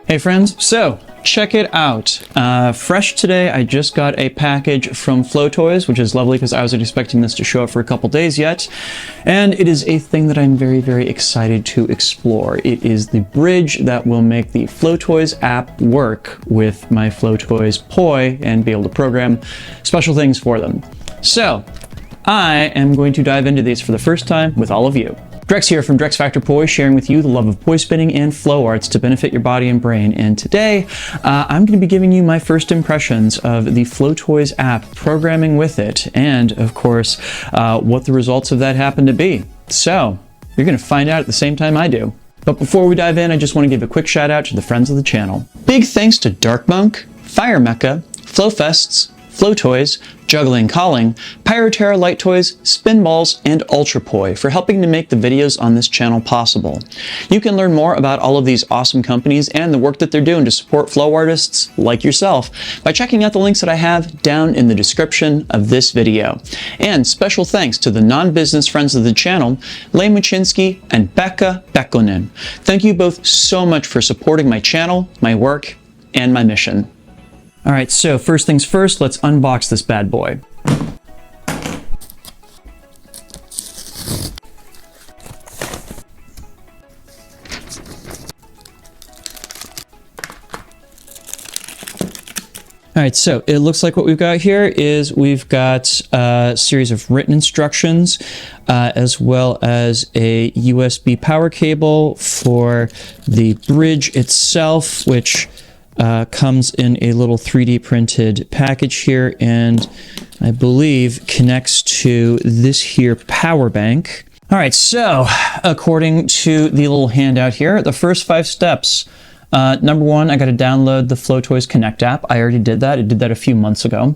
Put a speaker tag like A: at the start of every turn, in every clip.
A: Hey friends, so check it out. Fresh today, I just got a package from Flowtoys, which is lovely because I wasn't expecting this to show up for a couple days yet. And it is a thing that I'm very, very excited to explore. It is the bridge that will make the Flowtoys app work with my Flowtoys Poi and be able to program special things for them. So I am going to dive into these for the first time with all of you. Drex here from Drex Factor Poi, sharing with you the love of poi spinning and flow arts to benefit your body and brain. And today, I'm going to be giving you my first impressions of the Flowtoys app, programming with it, and of course, what the results of that happen to be. So, you're going to find out at the same time I do. But before we dive in, I just want to give a quick shout out to the friends of the channel. Big thanks to Dark Monk, Fire Mecha, Flowfests, Flowtoys, Juggling Calling, Pyroterra Light Toys, Spinballs, and Ultrapoi for helping to make the videos on this channel possible. You can learn more about all of these awesome companies and the work that they're doing to support flow artists like yourself by checking out the links that I have down in the description of this video. And special thanks to the non-business friends of the channel, Lain Mochinsky and Pekha Pekkonen. Thank you both so much for supporting my channel, my work, and my mission. All right, so first things first, let's unbox this bad boy. All right, so it looks like what we've got here is we've got a series of written instructions, as well as a USB power cable for the bridge itself, which comes in a little 3D printed package here, and I believe connects to this here power bank. All right, so according to the little handout here, the first 5 steps. Number 1, I got to download the Flowtoys Connect app. I already did that. I did that a few months ago.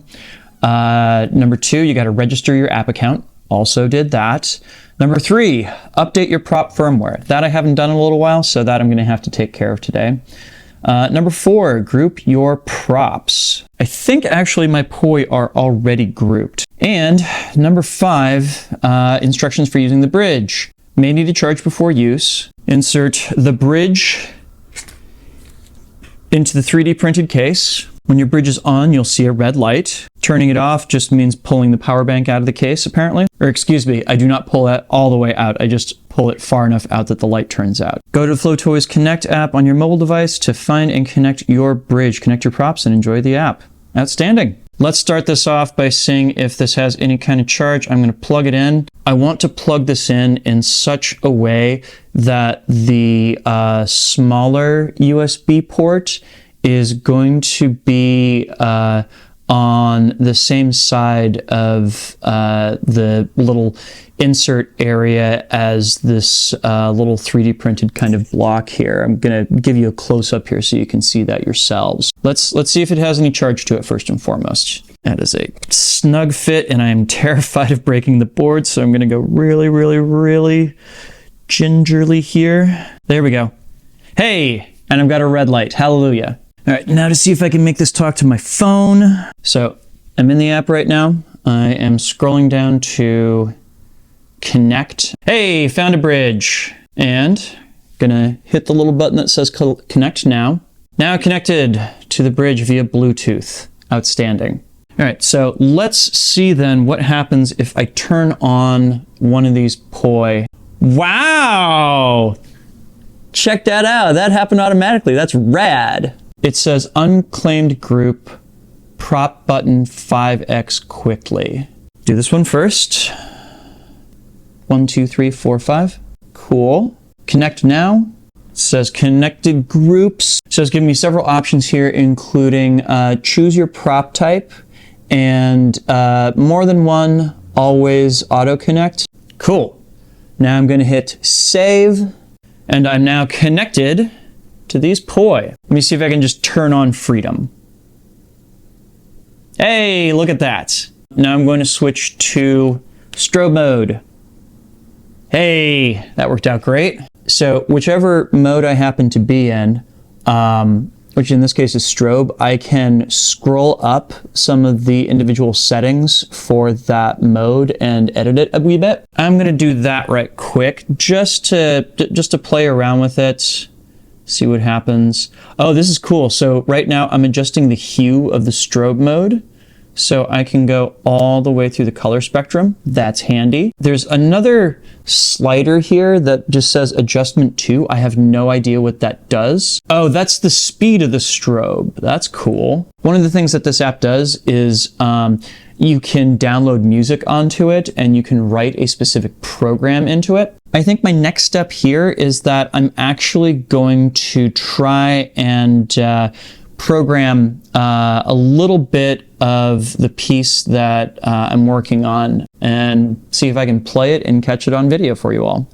A: Number 2, you got to register your app account. Also did that. Number 3, update your prop firmware. That I haven't done in a little while, so that I'm going to have to take care of today. Number 4, group your props. I think actually my poi are already grouped. And number 5, instructions for using the bridge. May need to charge before use. Insert the bridge into the 3D printed case. When your bridge is on, you'll see a red light. Turning it off just means pulling the power bank out of the case, apparently. Or excuse me, I do not pull that all the way out. I just pull it far enough out that the light turns out. Go to the Flowtoys Connect app on your mobile device to find and connect your bridge. Connect your props and enjoy the app. Outstanding. Let's start this off by seeing if this has any kind of charge. I'm going to plug it in. I want to plug this in such a way that the smaller USB port is going to be on the same side of the little insert area as this little 3D printed kind of block here. I'm gonna give you a close-up here so you can see that yourselves. Let's see if it has any charge to it first and foremost. That is a snug fit, and I am terrified of breaking the board, so I'm gonna go really, really, really gingerly here. There we go. Hey, and I've got a red light. Hallelujah. All right, now to see if I can make this talk to my phone. So I'm in the app right now. I am scrolling down to connect. Hey, found a bridge. And gonna hit the little button that says connect now. Now connected to the bridge via Bluetooth. Outstanding. All right, so let's see then what happens if I turn on one of these poi. Wow! Check that out. That happened automatically. That's rad. It says unclaimed group, prop button 5x quickly. Do this one first. 1, 2, 3, 4, 5. Cool. Connect now. It says connected groups. So it's giving me several options here, including choose your prop type and more than one, always auto connect. Cool. Now I'm going to hit save, and I'm now connected to these poi. Let me see if I can just turn on freedom. Hey, look at that. Now I'm going to switch to strobe mode. Hey, that worked out great. So whichever mode I happen to be in, which in this case is strobe, I can scroll up some of the individual settings for that mode and edit it a wee bit. I'm gonna do that right quick, just to play around with it. See what happens. Oh, this is cool. So right now I'm adjusting the hue of the strobe mode. So I can go all the way through the color spectrum. That's handy. There's another slider here that just says adjustment 2. I have no idea what that does. Oh, that's the speed of the strobe. That's cool. One of the things that this app does is you can download music onto it and you can write a specific program into it. I think my next step here is that I'm actually going to try and program a little bit of the piece that I'm working on and see if I can play it and catch it on video for you all.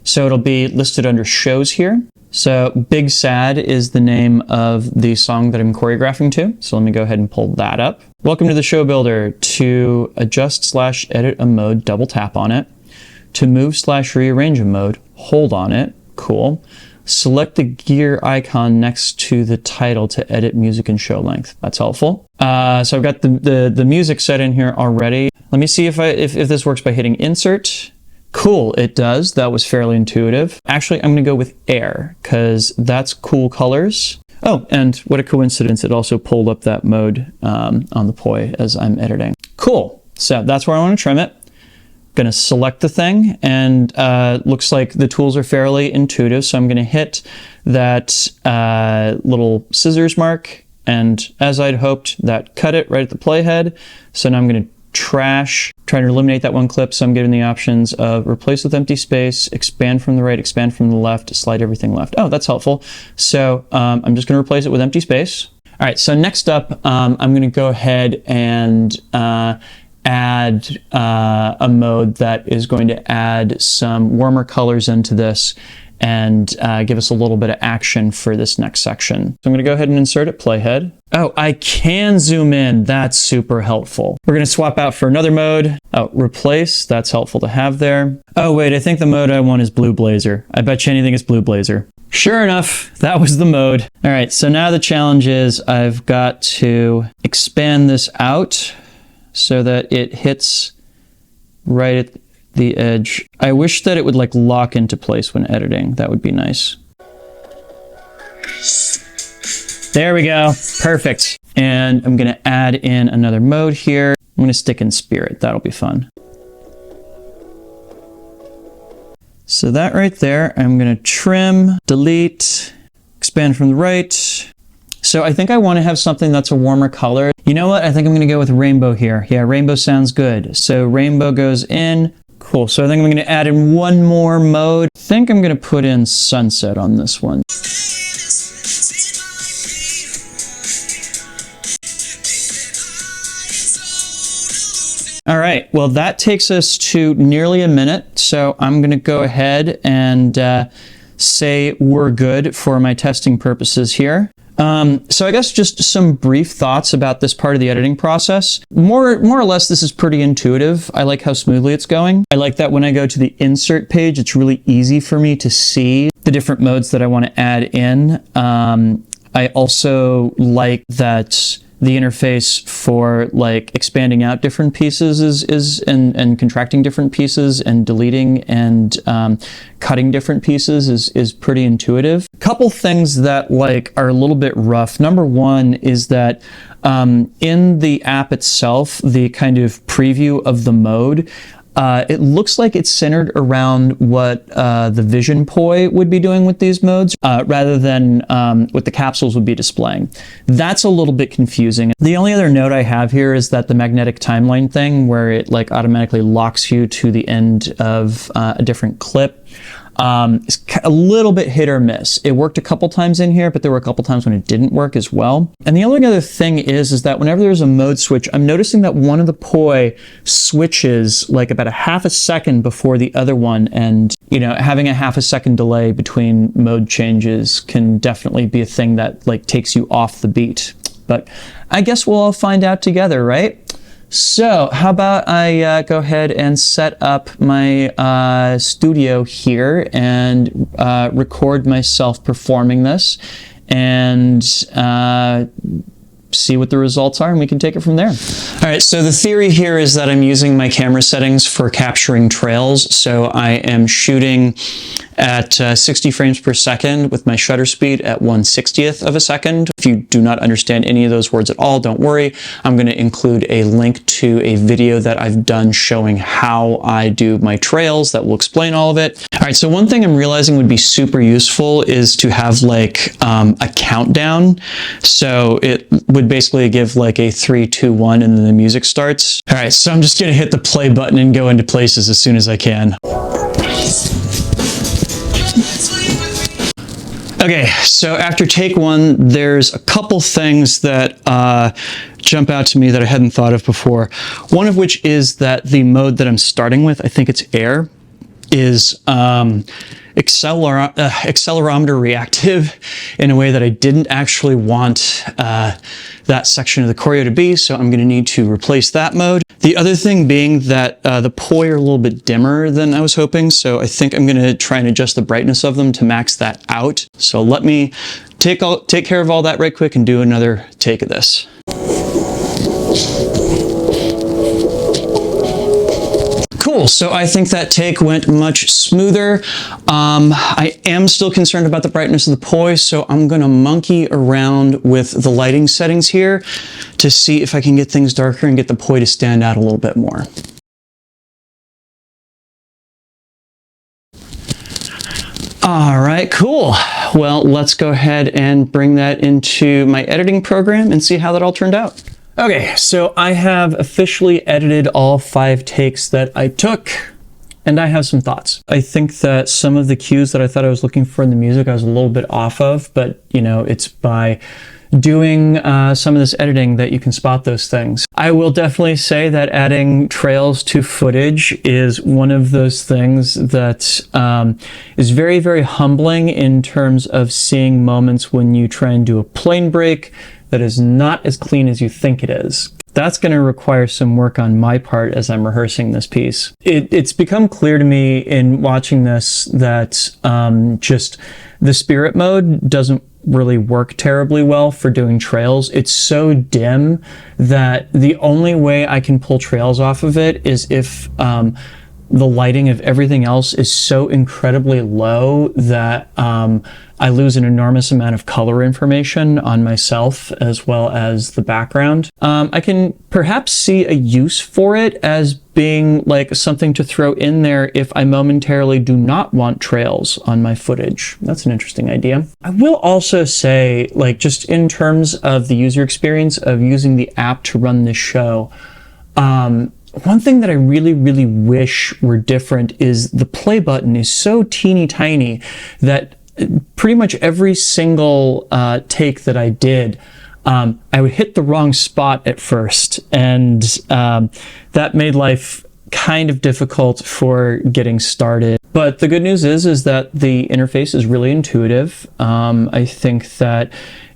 A: So it'll be listed under shows here. So Big Sad is the name of the song that I'm choreographing to. So let me go ahead and pull that up. Welcome to the show builder. To adjust/edit a mode, double tap on it. To move/rearrange a mode, hold on it. Cool. Select the gear icon next to the title to edit music and show length. That's helpful. So I've got the music set in here already. Let me see if this works by hitting insert. Cool, it does. That was fairly intuitive. Actually, I'm gonna go with air because that's cool colors. Oh, and what a coincidence, it also pulled up that mode on the Poi as I'm editing. Cool, so that's where I wanna trim it. Gonna select the thing, and looks like the tools are fairly intuitive, so I'm gonna hit that little scissors mark, and as I'd hoped, that cut it right at the playhead. So now I'm gonna try to eliminate that one clip, so I'm given the options of replace with empty space, expand from the right, expand from the left, slide everything left. Oh, that's helpful. So I'm just gonna replace it with empty space. All right, so next up, I'm gonna go ahead and add a mode that is going to add some warmer colors into this and give us a little bit of action for this next section. So I'm gonna go ahead and insert it, playhead. Oh, I can zoom in, that's super helpful. We're gonna swap out for another mode. Oh, replace, that's helpful to have there. Oh wait, I think the mode I want is Blue Blazer. I bet you anything it's Blue Blazer. Sure enough, that was the mode. All right, so now the challenge is I've got to expand this out so that it hits right at the edge. I wish that it would like lock into place when editing. That would be nice. There we go, perfect. And I'm gonna add in another mode here. I'm gonna stick in Spirit, that'll be fun. So that right there, I'm gonna trim, delete, expand from the right. So I think I want to have something that's a warmer color. You know what? I think I'm going to go with rainbow here. Yeah, rainbow sounds good. So rainbow goes in. Cool. So I think I'm going to add in one more mode. I think I'm going to put in sunset on this one. All right. Well, that takes us to nearly a minute. So I'm going to go ahead and say we're good for my testing purposes here. So I guess just some brief thoughts about this part of the editing process. More or less, this is pretty intuitive. I like how smoothly it's going. I like that when I go to the insert page, it's really easy for me to see the different modes that I want to add in. I also like that the interface for like expanding out different pieces and contracting different pieces and deleting and cutting different pieces is pretty intuitive. Couple things that like are a little bit rough. Number one is that in the app itself, the kind of preview of the mode, it looks like it's centered around what the Vision Poi would be doing with these modes, rather than what the capsules would be displaying. That's a little bit confusing. The only other note I have here is that the magnetic timeline thing, where it like automatically locks you to the end of a different clip, is a little bit hit or miss. It worked a couple times in here, but there were a couple times when it didn't work as well. And the only other thing is that whenever there's a mode switch, I'm noticing that one of the Poi switches like about a half a second before the other one, and you know, having a half a second delay between mode changes can definitely be a thing that like takes you off the beat. But I guess we'll all find out together, right? So how about I go ahead and set up my studio here and record myself performing this, and see what the results are, and we can take it from there. All right, so the theory here is that I'm using my camera settings for capturing trails. So I am shooting at 60 frames per second with my shutter speed at 1/60th of a second. If you do not understand any of those words at all, don't worry. I'm going to include a link to a video that I've done showing how I do my trails that will explain all of it. All right, so one thing I'm realizing would be super useful is to have like a countdown. So it would basically give like a 3, 2, 1, and then the music starts. All right, so I'm just going to hit the play button and go into places as soon as I can. Okay, so after take one, there's a couple things that jump out to me that I hadn't thought of before. One of which is that the mode that I'm starting with, I think it's air, is accelerometer reactive in a way that I didn't actually want that section of the choreo to be, so I'm going to need to replace that mode. The other thing being that the poi are a little bit dimmer than I was hoping, so I think I'm going to try and adjust the brightness of them to max that out. So let me take care of all that right quick and do another take of this. Cool, so I think that take went much smoother. I am still concerned about the brightness of the poi, so I'm gonna monkey around with the lighting settings here to see if I can get things darker and get the poi to stand out a little bit more. All right, cool. Well, let's go ahead and bring that into my editing program and see how that all turned out. Okay, so I have officially edited all 5 takes that I took, and I have some thoughts. I think that some of the cues that I thought I was looking for in the music I was a little bit off of, but you know, it's by doing some of this editing that you can spot those things. I will definitely say that adding trails to footage is one of those things that is very, very humbling in terms of seeing moments when you try and do a plane break that is not as clean as you think it is. That's going to require some work on my part as I'm rehearsing this piece. It's become clear to me in watching this that just the spirit mode doesn't really work terribly well for doing trails. It's so dim that the only way I can pull trails off of it is if the lighting of everything else is so incredibly low that I lose an enormous amount of color information on myself as well as the background. I can perhaps see a use for it as being like something to throw in there if I momentarily do not want trails on my footage. That's an interesting idea. I will also say, like, just in terms of the user experience of using the app to run this show, one thing that I really, really wish were different is the play button is so teeny tiny that pretty much every single take that I did, I would hit the wrong spot at first, and that made life kind of difficult for getting started. But the good news is that the interface is really intuitive. I think that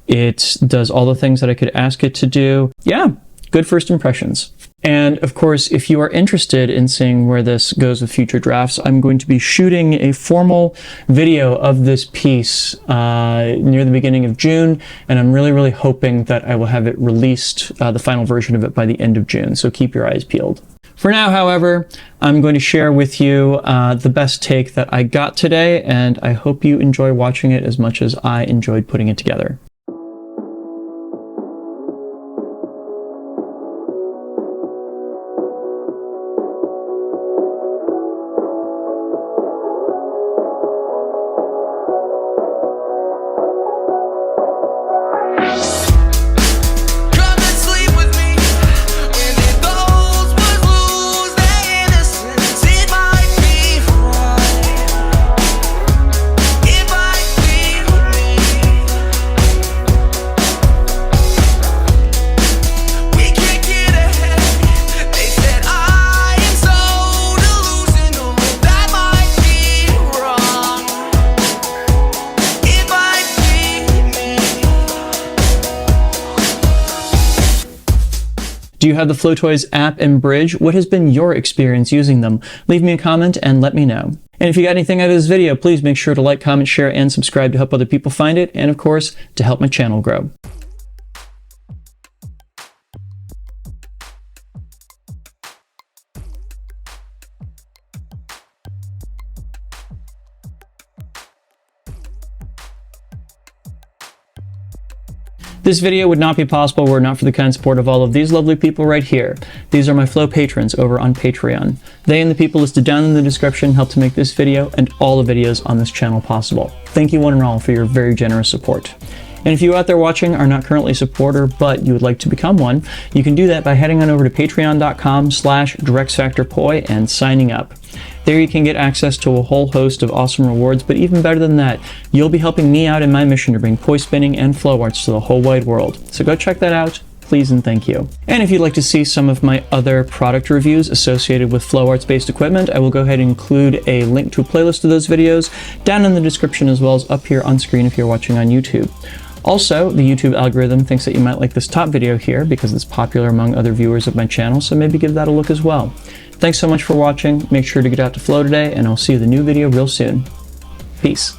A: it does all the things that I could ask it to do. Yeah, good first impressions. And of course, if you are interested in seeing where this goes with future drafts, I'm going to be shooting a formal video of this piece near the beginning of June, and I'm really, really hoping that I will have it released, the final version of it, by the end of June, so keep your eyes peeled. For now, however, I'm going to share with you the best take that I got today, and I hope you enjoy watching it as much as I enjoyed putting it together. Do you have the Flowtoys app and bridge? What has been your experience using them? Leave me a comment and let me know. And if you got anything out of this video, please make sure to like, comment, share, and subscribe to help other people find it, and of course, to help my channel grow. This video would not be possible were it not for the kind support of all of these lovely people right here. These are my Flow patrons over on Patreon. They and the people listed down in the description help to make this video and all the videos on this channel possible. Thank you one and all for your very generous support. And if you out there watching are not currently a supporter, but you would like to become one, you can do that by heading on over to patreon.com/DrexFactorPoi and signing up. There you can get access to a whole host of awesome rewards, but even better than that, you'll be helping me out in my mission to bring poi spinning and flow arts to the whole wide world. So go check that out, please and thank you. And if you'd like to see some of my other product reviews associated with flow arts based equipment, I will go ahead and include a link to a playlist of those videos down in the description as well as up here on screen if you're watching on YouTube. Also, the YouTube algorithm thinks that you might like this top video here because it's popular among other viewers of my channel, so maybe give that a look as well. Thanks so much for watching, make sure to get out to flow today, and I'll see you in the new video real soon. Peace.